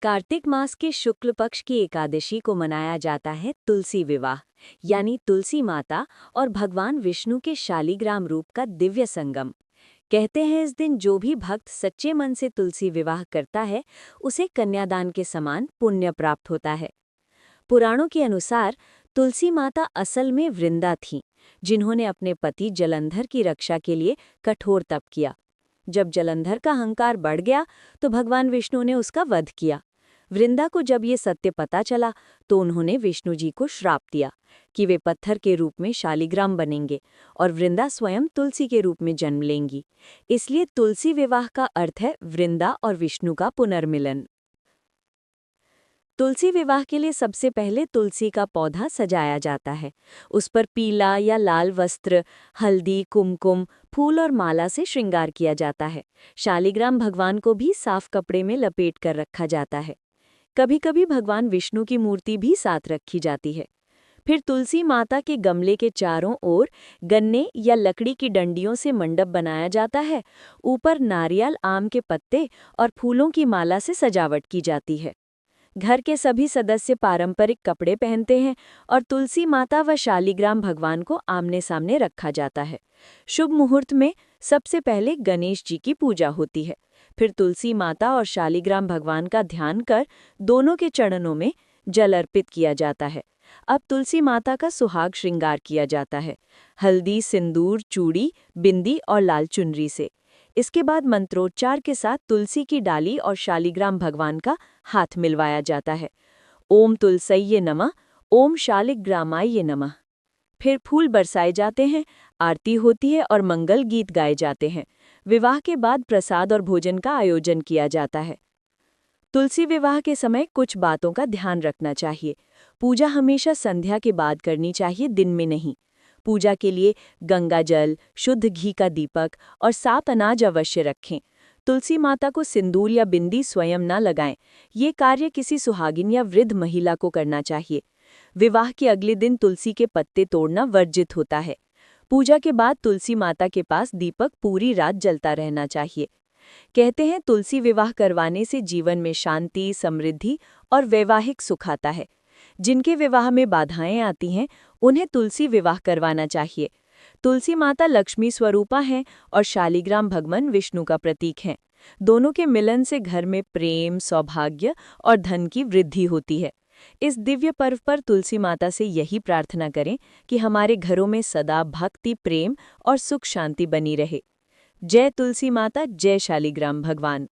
कार्तिक मास के शुक्ल पक्ष की एकादशी को मनाया जाता है तुलसी विवाह, यानी तुलसी माता और भगवान विष्णु के शालिग्राम रूप का दिव्य संगम। कहते हैं इस दिन जो भी भक्त सच्चे मन से तुलसी विवाह करता है, उसे कन्यादान के समान पुण्य प्राप्त होता है। पुराणों के अनुसार तुलसी माता असल में वृंदा थीं, जिन्होंने अपने पति जलंधर की रक्षा के लिए कठोर तप किया। जब जलंधर का अहंकार बढ़ गया तो भगवान विष्णु ने उसका वध किया। वृंदा को जब ये सत्य पता चला तो उन्होंने विष्णु जी को श्राप दिया कि वे पत्थर के रूप में शालिग्राम बनेंगे और वृंदा स्वयं तुलसी के रूप में जन्म लेंगी। इसलिए तुलसी विवाह का अर्थ है वृंदा और विष्णु का पुनर्मिलन। तुलसी विवाह के लिए सबसे पहले तुलसी का पौधा सजाया जाता है। उस पर पीला या लाल वस्त्र, हल्दी, कुमकुम, फूल और माला से श्रृंगार किया जाता है। शालिग्राम भगवान को भी साफ कपड़े में लपेट कर रखा जाता है। कभी कभी भगवान विष्णु की मूर्ति भी साथ रखी जाती है। फिर तुलसी माता के गमले के चारों ओर गन्ने या लकड़ी की डंडियों से मंडप बनाया जाता है। ऊपर नारियल, आम के पत्ते और फूलों की माला से सजावट की जाती है। घर के सभी सदस्य पारंपरिक कपड़े पहनते हैं और तुलसी माता व शालिग्राम भगवान को आमने सामने रखा जाता है। शुभ मुहूर्त में सबसे पहले गणेश जी की पूजा होती है। फिर तुलसी माता और शालिग्राम भगवान का ध्यान कर दोनों के चरणों में जल अर्पित किया जाता है। अब तुलसी माता का सुहाग श्रृंगार किया जाता है, हल्दी, सिंदूर, चूड़ी, बिंदी और लाल चुनरी से। इसके बाद मंत्रोच्चार के साथ तुलसी की डाली और शालिग्राम भगवान का हाथ मिलवाया जाता है। ओम तुलसैये नमः, ओम शालिग्रामाय नमः। फिर फूल बरसाए जाते हैं, आरती होती है और मंगल गीत गाए जाते हैं। विवाह के बाद प्रसाद और भोजन का आयोजन किया जाता है। तुलसी विवाह के समय कुछ बातों का ध्यान रखना चाहिए। पूजा हमेशा संध्या के बाद करनी चाहिए, दिन में नहीं। पूजा के लिए गंगा जल, शुद्ध घी का दीपक और साफ अनाज अवश्य रखें। तुलसी माता को सिंदूर या बिंदी स्वयं न लगाएं। ये कार्य किसी सुहागिन या वृद्ध महिला को करना चाहिए। विवाह के अगले दिन तुलसी के पत्ते तोड़ना वर्जित होता है। पूजा के बाद तुलसी माता के पास दीपक पूरी रात जलता रहना चाहिए। कहते हैं तुलसी विवाह करवाने से जीवन में शांति, समृद्धि और वैवाहिक सुख आता है। जिनके विवाह में बाधाएं आती हैं, उन्हें तुलसी विवाह करवाना चाहिए। तुलसी माता लक्ष्मी स्वरूपा हैं और शालिग्राम भगवान विष्णु का प्रतीक हैं। दोनों के मिलन से घर में प्रेम, सौभाग्य और धन की वृद्धि होती है। इस दिव्य पर्व पर तुलसी माता से यही प्रार्थना करें कि हमारे घरों में सदा भक्ति, प्रेम और सुख शांति बनी रहे। जय तुलसी माता, जय शालिग्राम भगवान।